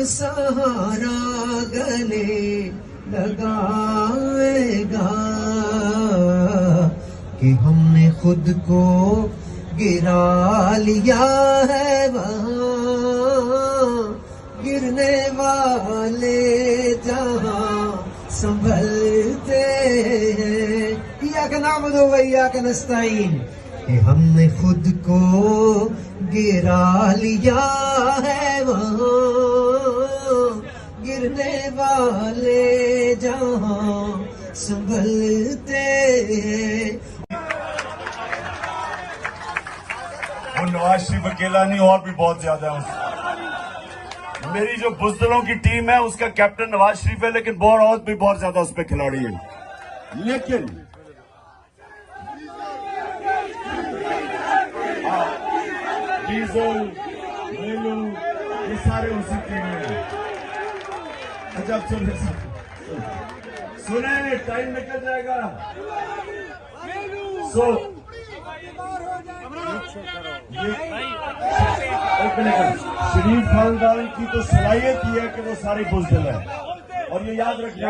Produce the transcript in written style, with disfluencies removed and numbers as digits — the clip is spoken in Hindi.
सहारा गले लगाएगा कि हमने खुद को गिरा लिया है वहाँ गिरने वाले जहाँ संभलते हैं। या का नाम दो भैया का नस्ताइन कि हमने खुद को गिरा लिया है वहाँ गिरने वाले जहाँ संभलते हैं। वो नवाज शरीफ अकेला नहीं, और भी बहुत ज्यादा है। मेरी जो बुज़दिलों की टीम है उसका कैप्टन नवाज शरीफ है, लेकिन और भी बहुत ज्यादा उस पर खिलाड़ी है। लेकिन डीजल मेनू ये सारे उसी टीम में हैं। अच्छा सुने टाइम निकल जाएगा। शरीफ खानदान की तो सलाहियत ही है कि वो सारे बुज़दिल है, और ये याद रखिए।